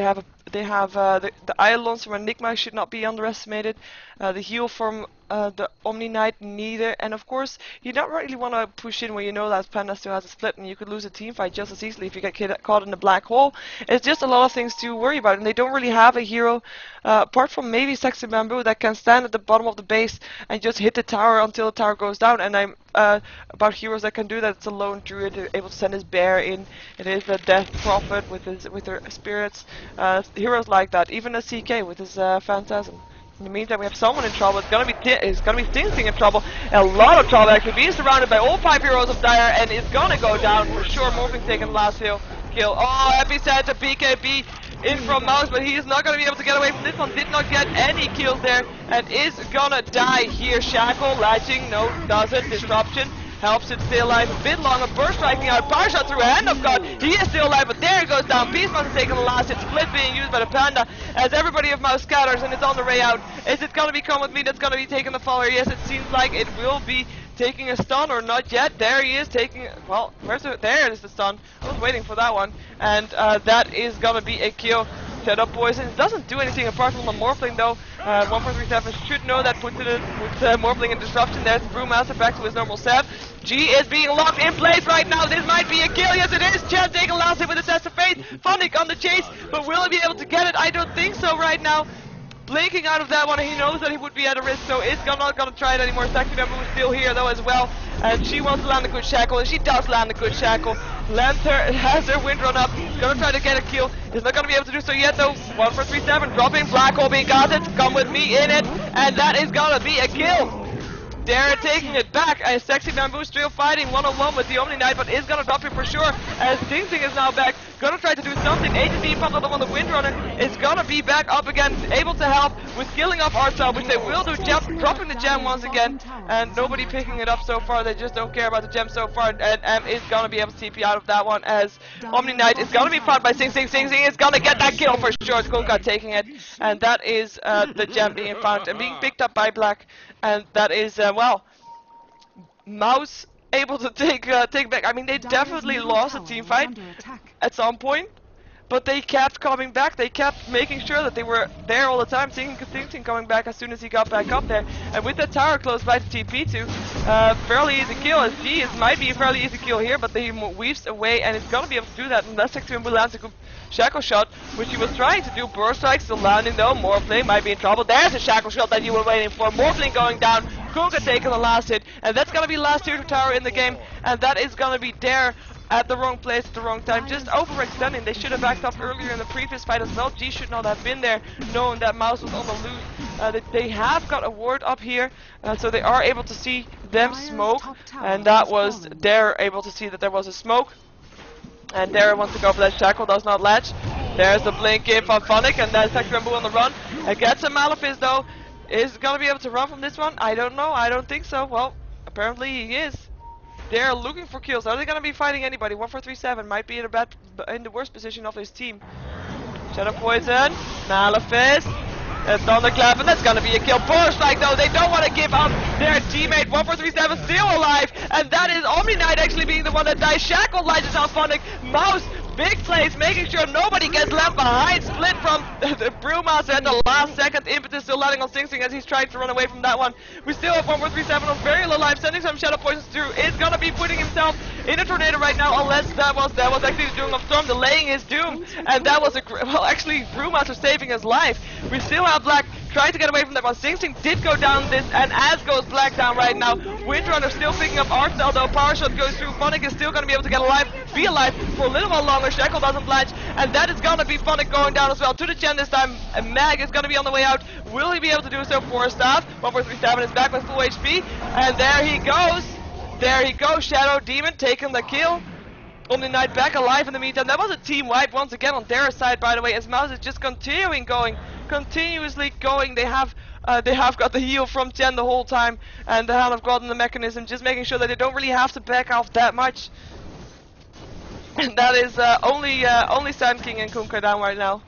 They have the Eidolons from Enigma should not be underestimated. The heal from the Omni Knight neither. And of course, you don't really want to push in when you know that Panda still has a split, and you could lose a team fight just as easily if you get caught in the black hole. It's just a lot of things to worry about, and they don't really have a hero apart from maybe Sexy Bamboo that can stand at the bottom of the base and just hit the tower until the tower goes down. And I'm about heroes that can do that. It's a lone druid able to send his bear in. It is a death prophet with their spirits. Heroes like that. Even a CK with his phantasm. In the meantime, we have someone in trouble. It's gonna be Sing Sing in trouble. A lot of trouble actually. Being surrounded by all 5 heroes of Dire, and it's gonna go down for sure. Morphing taking the last kill. Oh, Epicenter BKB in from Mouz, but he is not gonna be able to get away from this one. Did not get any kills there, and is gonna die here. Shackle, latching, no, doesn't. Disruption helps it stay alive a bit longer. Burst striking out, power shot through Hand of God. He is still alive, but there he goes down. Beastmaster taking the last hit. Split being used by the Panda as everybody of Mouz scatters, and it's on the way out. Is it gonna be Come With Me that's gonna be taking the follower? Yes, it seems like it will be taking a stun, or not yet. There he is taking, well, there is the stun. I was waiting for that one, and that is gonna be a kill. Set up poison. It doesn't do anything apart from the Morphling though. 1437 should know that puts Morphling in disruption. There's the Brewmaster back to his normal self. G is being locked in place right now. This might be a kill. Yes, it is. Chad taking last hit with a test of fate. Funnick on the chase, but will he be able to get it? I don't think so right now. Blinking out of that one, he knows that he would be at a risk, so it's not gonna try it anymore. Sexy Bamboo is still here though as well, and she wants to land a good shackle, and she does land a good shackle. Has her wind run up, gonna try to get a kill. Is not gonna be able to do so yet though. 1437, dropping, black hole being got it. Come with me in it, and that is gonna be a kill. Dare taking it back, as Sexy Bamboo still fighting one-on-one with the Omni Knight, but is gonna drop him for sure, as Sing Sing is now back. gonna try to do something. Agent being popped up on the Windrunner is gonna be back up again, able to help with killing off Arcel, which they will do, dropping the gem once again, and nobody picking it up so far. They just don't care about the gem so far, and M is gonna be able to TP out of that one, as Omni Knight is gonna be found by Sing Sing. Sing Sing is gonna get that kill for sure. It's Kunkka taking it, and that is the gem being found and being picked up by Black, and that is, well, Mouz able to take back. I mean, they definitely lost a team fight at some point, but they kept coming back. They kept making sure that they were there all the time. Ting coming back as soon as he got back up there, and with that tower close by to TP2, fairly easy kill. As G might be a fairly easy kill here, but he weaves away and is gonna be able to do that unless Sector lands a shackle shot, which he was trying to do. Burst strike still landing though. Morphling might be in trouble. There's a shackle shot that you were waiting for. Morphling going down. Kunkka taking the last hit, and that's gonna be last tier 2 tower in the game, and that is gonna be Dare at the wrong place at the wrong time, just overextending. They should have backed up earlier in the previous fight as well. G should not have been there, knowing that Mouz was on the loose. They have got a ward up here, so they are able to see them smoke, and that was Dare able to see that there was a smoke. And Dare wants to go for that shackle, does not latch. There's the blink in from Phonic, and then Sector on the run. Gets a Malefice though. Is gonna be able to run from this one? I don't know. I don't think so. Well, apparently he is. They're looking for kills. Are they gonna be fighting anybody? 1437 might be in the worst position of his team. Shadow Poison, Malefice, Thunderclap, and that's gonna be a kill. Burst strike though. They don't want to give up their teammate. 1437 still alive, and that is Omni Knight actually being the one that dies. Shackle lights on Phonic. Mouz. Big plays, making sure nobody gets left behind. Split from the Brewmaster at the last second. Impetus still landing on Sing Sing as he's trying to run away from that one. We still have 1437 on very low life, sending some Shadow Poisons through. Is gonna be putting himself in a tornado right now, unless that was actually the doing of Storm, delaying his doom. And that was well, actually Brewmaster saving his life. We still have Black trying to get away from that one. Sing Sing did go down this, and as goes Black down right now. Windrunner still picking up Arcel though. Power Shot goes through. Phonic is still gonna be able to be alive for a little while longer. Shackle doesn't latch, and that is gonna be Phonic going down as well. To the gen this time. Mag is gonna be on the way out. Will he be able to do so for a staff? 1437 is back with full HP, and there he goes. There he goes. Shadow Demon taking the kill. Omni Knight back alive in the meantime. That was a team wipe once again on their side, by the way, as Mouz is just continuously going. They have got the heal from Jen the whole time, and the Hand of God in the mechanism, just making sure that they don't really have to back off that much. And that is only Sand King and Kunkka down right now.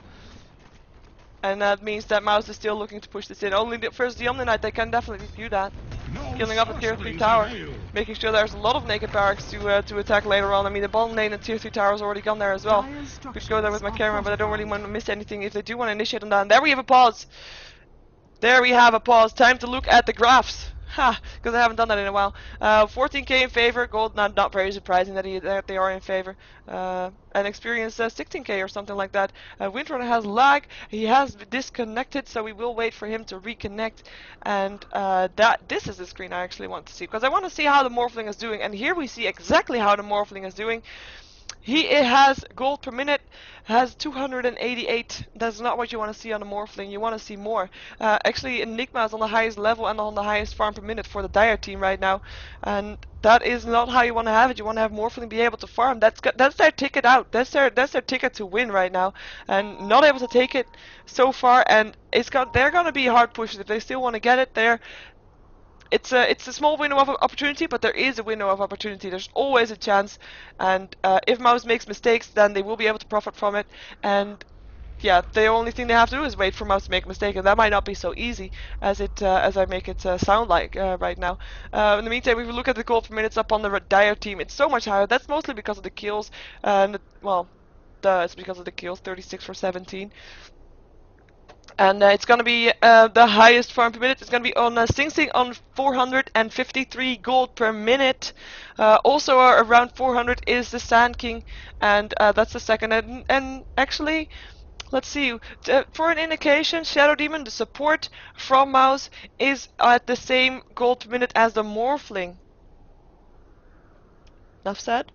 And that means that Mouz is still looking to push this in. Only first the Omni Knight, they can definitely do that. Killing up a tier 3 tower, making sure there's a lot of naked barracks to attack later on. I mean, the bottom lane and tier 3 tower is already gone there as well. Could go there with my camera, but I don't really want to miss anything if they do want to initiate on that. And there we have a pause. There we have a pause. Time to look at the graphs. Ha! Because I haven't done that in a while. 14k in favor. Gold, not very surprising that they are in favor. And experience 16k or something like that. Windrunner has lag. He has disconnected, so we will wait for him to reconnect. And this is the screen I actually want to see, because I want to see how the Morphling is doing. And here we see exactly how the Morphling is doing. It has gold per minute, has 288. That's not what you want to see on a Morphling. You want to see more. Actually, Enigma is on the highest level and on the highest farm per minute for the Dire team right now. And that is not how you want to have it. You want to have Morphling be able to farm. That's their ticket out. That's their ticket to win right now. And not able to take it so far. And they're going to be hard pushed if they still want to get it. It's a small window of opportunity, but there is a window of opportunity. There's always a chance, and if Mouz makes mistakes, then they will be able to profit from it. And yeah, the only thing they have to do is wait for Mouz to make a mistake, and that might not be so easy as I make it sound like right now. In the meantime, if we look at the gold per minutes up on the Dire team, it's so much higher. That's mostly because of the kills, well, it's because of the kills, 36 for 17. And it's gonna be the highest farm per minute. It's gonna be on Sing Sing on 453 gold per minute. Also around 400 is the Sand King, and that's the second. And actually, let's see. For an indication, Shadow Demon, the support from Mouz, is at the same gold per minute as the Morphling. Enough said.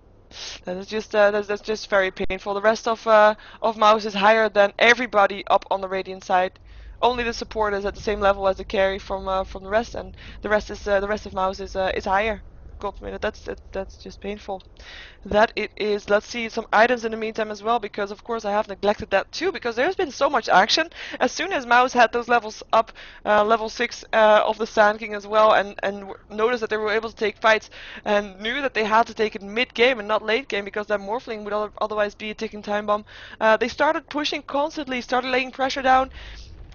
That's just very painful. The rest of Mouz is higher than everybody up on the Radiant side. Only the support is at the same level as the carry from the rest, and the rest of Mouz is higher. gold minute. That's just painful. That it is. Let's see some items in the meantime as well, because of course I have neglected that too, because there's been so much action. As soon as Mouz had those levels up, level 6 of the Sand King as well, and noticed that they were able to take fights, and knew that they had to take it mid-game and not late-game, because that Morphling would otherwise be a ticking time bomb. They started pushing constantly, started laying pressure down,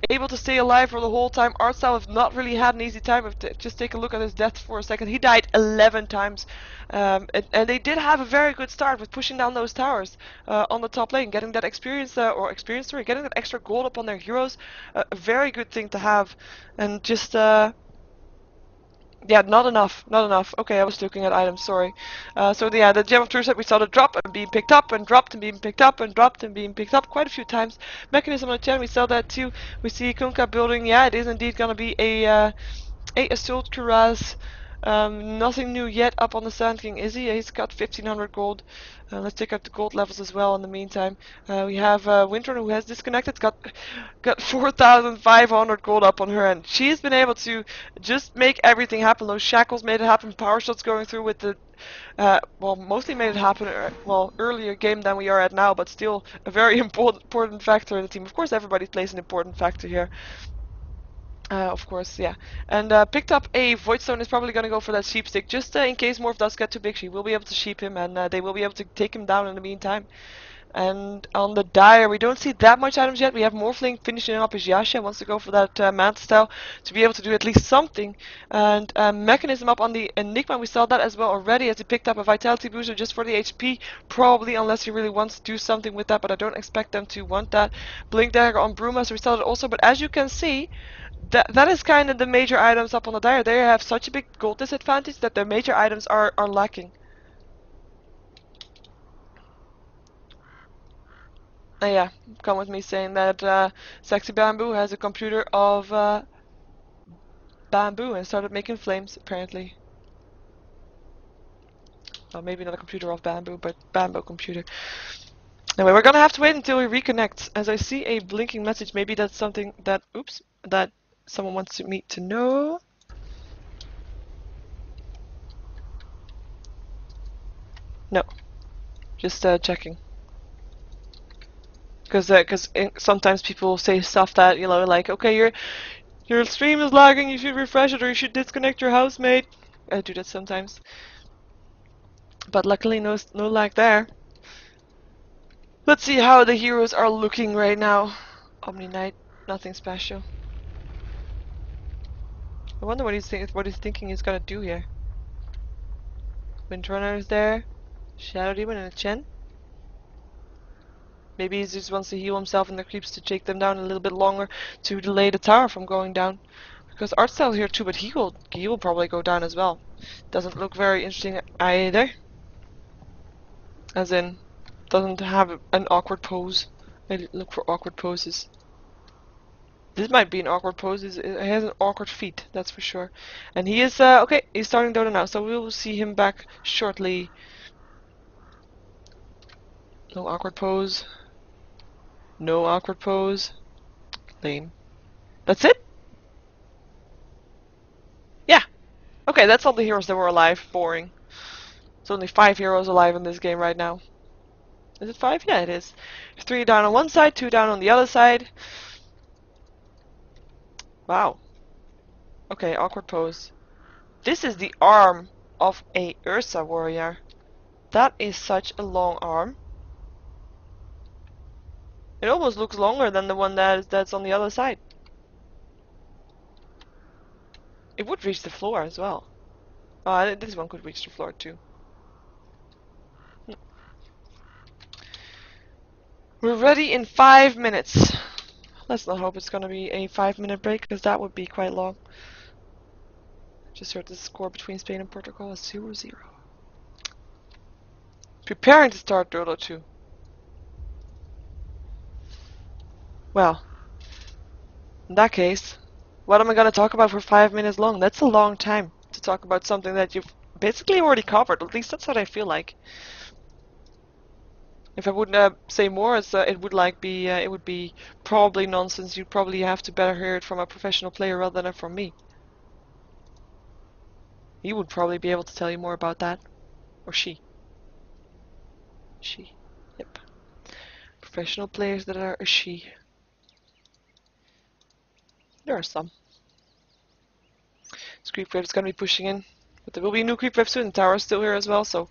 able to stay alive for the whole time. Artstyle have not really had an easy time. Just take a look at his death for a second. He died 11 times. And they did have a very good start with pushing down those towers on the top lane, getting that experience, getting that extra gold up on their heroes. A very good thing to have. And just, yeah, not enough, not enough. Okay, I was looking at items, sorry. So yeah, the Gem of Truth that we saw the drop and being picked up and dropped and being picked up and dropped and being picked up quite a few times. Mechanism on the channel, we saw that too. We see Kunkka building, yeah, it is indeed gonna be a Assault Cuirass. Nothing new yet up on the Sand King, is he? He's got 1500 gold. Let's check out the gold levels as well in the meantime. We have Winter who has disconnected, got 4500 gold up on her, and she's been able to just make everything happen. Those shackles made it happen, power shots going through with the well, mostly made it happen well, earlier game than we are at now, but still a very important factor in the team. Of course, everybody plays an important factor here. Of course, yeah. And picked up a Voidstone, is probably going to go for that sheep stick, just in case Morph does get too big. She will be able to sheep him, and they will be able to take him down in the meantime. And on the Dire, we don't see that much items yet. We have Morphling finishing up his Yasha, wants to go for that Manta style to be able to do at least something. And Mechanism up on the Enigma, we saw that as well already, as he picked up a Vitality booster just for the HP, probably, unless he really wants to do something with that, but I don't expect them to want that. Blink Dagger on Bruma, we saw that also, but as you can see, that is kind of the major items up on the Dire. They have such a big gold disadvantage that their major items are lacking. Yeah, come with me saying that Sexy Bamboo has a computer of bamboo and started making flames, apparently. Well, maybe not a computer of bamboo, but bamboo computer. Anyway, we're gonna have to wait until he reconnects. As I see a blinking message, maybe that's something that, oops, that someone wants me to know. No, just checking. Because sometimes people say stuff that, you know, like, okay, your stream is lagging, you should refresh it, or you should disconnect your housemate. I do that sometimes. But luckily no lag there. Let's see how the heroes are looking right now. Omni Knight, nothing special. I wonder what he's thinking he's gonna do here. Windrunner is there. Shadow Demon and a Chen. Maybe he just wants to heal himself and the creeps to take them down a little bit longer to delay the tower from going down. Because Artstyle's here too, but he will probably go down as well. Doesn't look very interesting either. As in, doesn't have an awkward pose. I look for awkward poses. This might be an awkward pose. It has an awkward feet, that's for sure. And he is, okay, he's starting Dota now, so we will see him back shortly. No awkward pose. No awkward pose. Lame. That's it? Yeah. Okay, that's all the heroes that were alive. Boring. There's only 5 heroes alive in this game right now. Is it 5? Yeah, it is. 3 down on one side, 2 down on the other side. Wow. Okay, awkward pose. This is the arm of a Ursa warrior. That is such a long arm. It almost looks longer than the one that's on the other side. It would reach the floor as well. Oh, this one could reach the floor too. We're ready in 5 minutes. Let's not hope it's gonna be a 5-minute break, because that would be quite long. Just heard the score between Spain and Portugal is 0-0. Preparing to start Dota 2. Well, in that case, what am I gonna talk about for 5 minutes long? That's a long time to talk about something that you've basically already covered. At least that's what I feel like. If I would say more, it would be probably nonsense. You'd probably have to better hear it from a professional player rather than from me. He would probably be able to tell you more about that. Or she. She. Yep. Professional players that are a she. There are some. This creep wave is going to be pushing in. But there will be a new creep wave soon. The tower is still here as well, so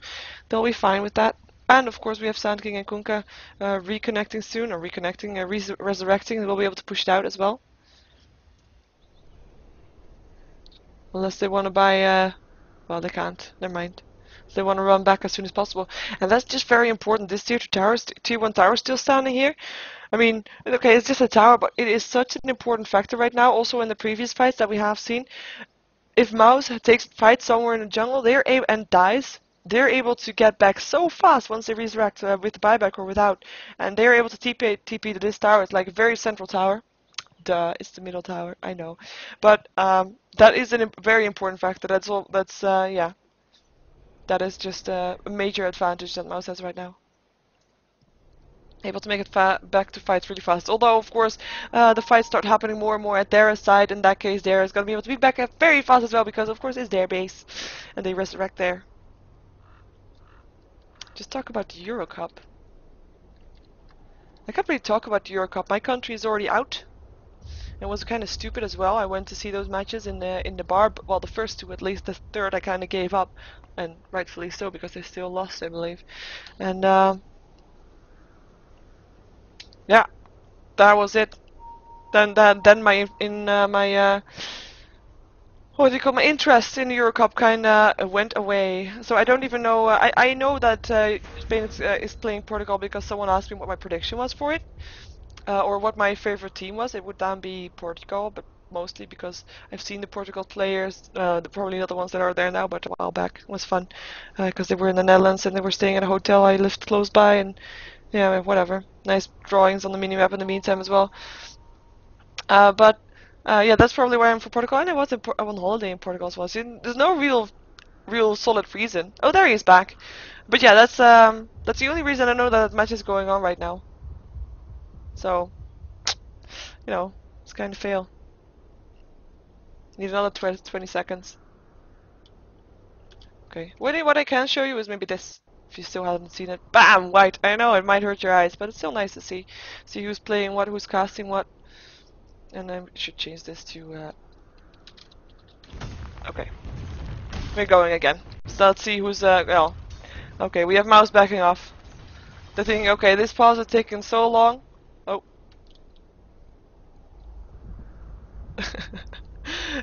they'll be fine with that. And of course we have Sand King and Kunkka reconnecting soon, or reconnecting, resurrecting. They will be able to push it out as well. Unless they want to buy, well, they can't. Never mind. They want to run back as soon as possible. And that's just very important. This tier 2 tower, tier 1 tower is still standing here. I mean, okay, it's just a tower, but it is such an important factor right now. Also in the previous fights that we have seen. If Mouz fights somewhere in the jungle, and dies, they're able to get back so fast once they resurrect with the buyback or without. And they're able to TP to this tower. It's like a very central tower. Duh, it's the middle tower, I know. But that is a very important factor. Yeah. That is just a major advantage that Mouz has right now. Able to make it back to fights really fast. Although, of course, the fights start happening more and more at their side. In that case, Dara is going to be able to be back very fast as well, because, of course, it's their base. And they resurrect there. Just talk about the Euro Cup. I can't really talk about the Euro Cup. My country is already out. It was kind of stupid as well. I went to see those matches in the bar. Well, the first two at least. The third I kind of gave up. And rightfully so, because they still lost, I believe. And, yeah, that was it. Then my what do you call, my interest in the Euro Cup kind of went away. So I don't even know. I know that Spain is playing Portugal because someone asked me what my prediction was for it, or what my favorite team was. It would then be Portugal, but mostly because I've seen the Portugal players, probably not the ones that are there now, but a while back. It was fun because they were in the Netherlands and they were staying at a hotel I lived close by, and yeah, whatever. Nice drawings on the minimap in the meantime as well. Yeah, that's probably why I'm for Portugal. And I was on holiday in Portugal as well. So there's no real solid reason. Oh, there he is back. But yeah, that's the only reason I know that match is going on right now. So, you know, it's kind of fail. Need another 20 seconds. Okay. What I can show you is maybe this. If you still haven't seen it. Bam! White! I know, it might hurt your eyes, but it's still nice to see. See who's playing what, who's casting what. And I should change this to, okay. We're going again. So let's see who's, well. Okay, we have Mouz backing off. The thing, okay, this pause has taken so long. Oh.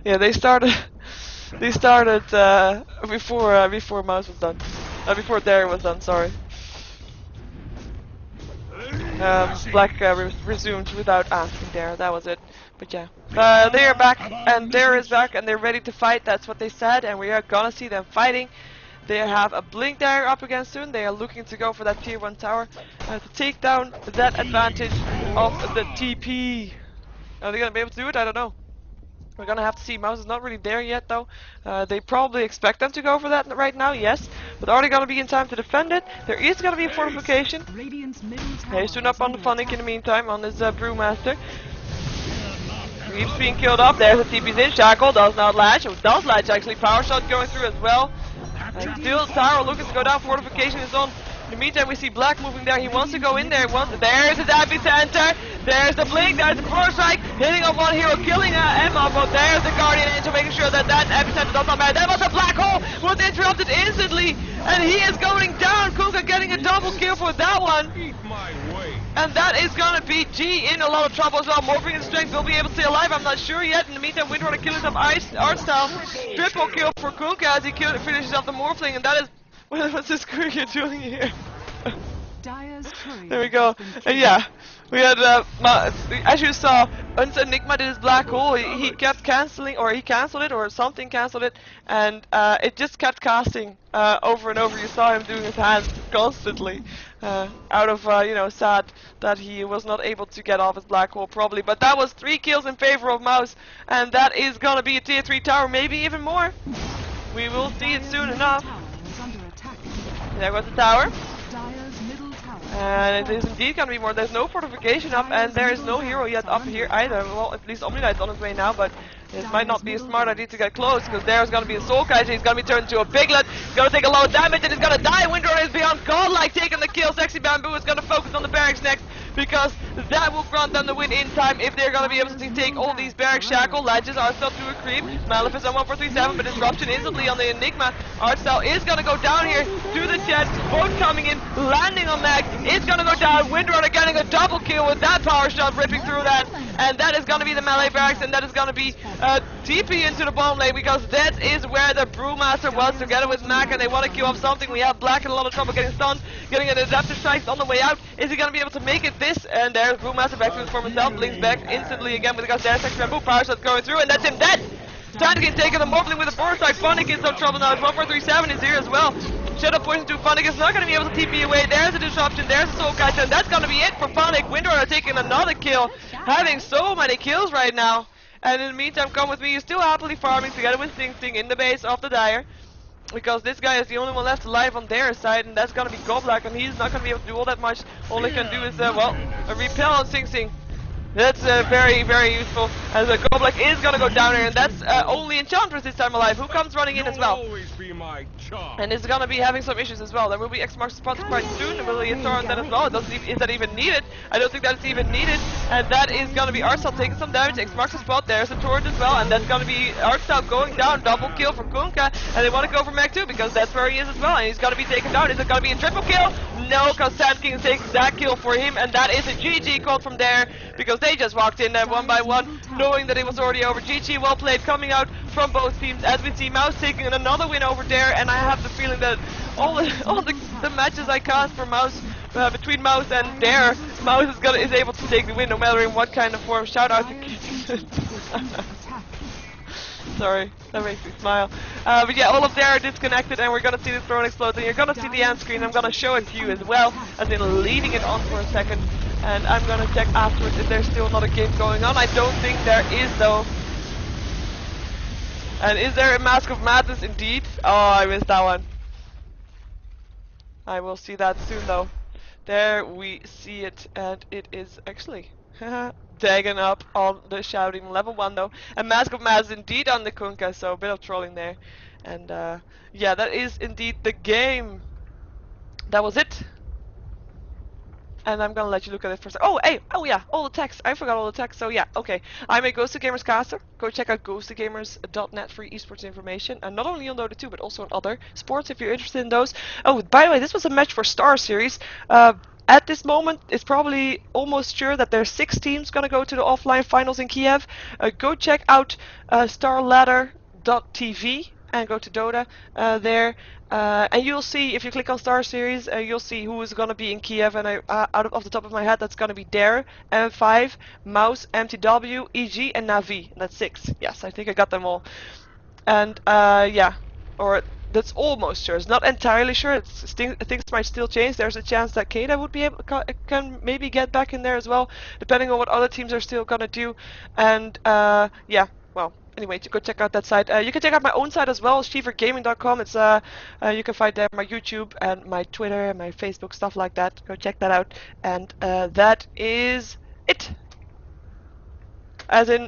Yeah, they started before Mouz was done. Before Dare was done, sorry. Black resumed without asking Dare, that was it. But yeah. They are back, and Dare is back, and they're ready to fight, that's what they said, and we are gonna see them fighting. They have a Blink Dagger up against soon. They are looking to go for that tier 1 tower to take down that advantage of the TP. Are they gonna be able to do it? I don't know. We're gonna have to see. Mouz is not really there yet, though. They probably expect them to go for that right now, yes. But are they gonna be in time to defend it? There is gonna be a fortification. He's soon up on the Funnick in the meantime, on his Brewmaster. Keeps being killed off. There's a TP's in. Shackle does not latch. It does latch, actually. Power shot going through as well. And still Tower looking to go down. Fortification is on. In the meantime, we see Black moving there. He wants to go in there. There's his epicenter. There's the Blink. There's the Force Strike. Hitting on one hero, killing Emma. But there's the Guardian Angel, making sure that epicenter does not matter. That was a Black Hole. Was interrupted instantly. And he is going down. Kunkka getting a double kill for that one. And that is gonna be G in a lot of trouble as well. Morphing in strength will be able to stay alive. I'm not sure yet. In the meantime, Windrunner killing some art style. Triple kill for Kunkka as he finishes off the Morphling. And that is. What's this courier doing here? There we go. And yeah, we had, as you saw, once Enigma did his black hole, he kept cancelling, or he cancelled it, or something cancelled it, and it just kept casting over and over. You saw him doing his hands constantly, out of, you know, sad that he was not able to get off his black hole, probably. But that was 3 kills in favor of Mouz, and that is gonna be a tier 3 tower, maybe even more. We will see it soon enough. There goes the tower. And it is indeed gonna be more. There's no fortification up, and there is no hero yet up here either. Well, at least Omni Knight's on his way now, but It might not be a smart idea to get close, because there's going to be a Soul Kaiser. He's going to be turned into a Piglet. He's going to take a lot of damage, and he's going to die. Windrunner is beyond godlike, taking the kill. Sexy Bamboo is going to focus on the barracks next, because that will grant them the win in time if they're going to be able to take all these barracks. Shackle ledges are still to a creep. Malefice on 1437, but disruption instantly on the Enigma. Artstyle is going to go down here to the jet. Both coming in, landing on Mag. It's going to go down. Windrunner getting a double kill with that power shot ripping through that. And that is going to be the melee barracks, and that is going to be TP into the bomb lane, because that is where the Brewmaster was together with Mac, and they want to queue up something. We have Black in a lot of trouble getting stunned, getting an adaptive strike on the way out. Is he going to be able to make it this? And there's Brewmaster back to his former self, blinks back instantly again because there's Sexy Bamboo power shot going through, and that's him dead. Tankin taking the Morphling with a burst strike. Funnick is in trouble now. 1437 is here as well. Shadow Poison to Funnick is not going to be able to TP away. There's a disruption, there's a Soul Catcher, and that's going to be it for Funnick. Windrunner taking another kill, having so many kills right now. And in the meantime, come with me, you're still happily farming together with Sting Sting in the base of the Dire. Because this guy is the only one left alive on their side, and that's going to be Goblack, and he's not going to be able to do all that much. All he can do is, well, a repel on Sing Sing. That's very, very useful, as Goblack is going to go down here, and that's only Enchantress this time alive, who comes running in as well. And is going to be having some issues as well. There will be X marks the spot quite soon, and will be a Thor on that as well. Is that even needed? I don't think that's even needed, and that is going to be Artstyle taking some damage. X marks the spot, there's a torrent as well, and that's going to be Artstyle going down, double kill for Kunkka, and they want to go for Mag 2, because that's where he is as well, and he's going to be taken down. Is it going to be a triple kill? No, because Sand King takes that kill for him, and that is a GG call from there, because they just walked in there one by one, knowing that it was already over. GG, well played, coming out from both teams, as we see Mouz taking another win over there, and I have the feeling that all the matches I cast for Mouz, between Mouz and Dare, Mouz is able to take the win, no matter in what kind of form. Shout out to Sorry, that makes me smile. But yeah, all of them are disconnected, and we're gonna see the throne explode, and you're gonna see the end screen. I'm gonna show it to you as well, as in leading it on for a second, and I'm gonna check afterwards if there's still another game going on. I don't think there is, though. And is there a Mask of Madness indeed? Oh, I missed that one. I will see that soon, though. There we see it, and it is actually tagging up on the shouting level 1 though. And Mask of Madness indeed on the Kunkka, so a bit of trolling there. And yeah, that is indeed the game. That was it. And I'm gonna let you look at it for a second. Oh, hey! Oh yeah, all the text. I forgot all the text, so yeah, okay. I'm a Ghost of Gamers caster. Go check out ghostofgamers.net for esports information. And not only on Dota 2, but also on other sports if you're interested in those. Oh, by the way, this was a match for StarSeries. At this moment, it's probably almost sure that there's 6 teams gonna go to the offline finals in Kiev. Go check out starladder.tv and go to Dota there. And you'll see, if you click on StarSeries, you'll see who is going to be in Kiev, and off the top of my head, that's going to be Dare, M5, Mouz, MTW, EG, and Navi. That's 6. Yes, I think I got them all. And yeah, or that's almost sure. It's not entirely sure. Things might still change. There's a chance that Kada would be able can maybe get back in there as well, depending on what other teams are still going to do. And yeah, well. Anyway, go check out that site. You can check out my own site as well, SheeverGaming.com. It's you can find there my YouTube and my Twitter and my Facebook, stuff like that. Go check that out. And that is it. As in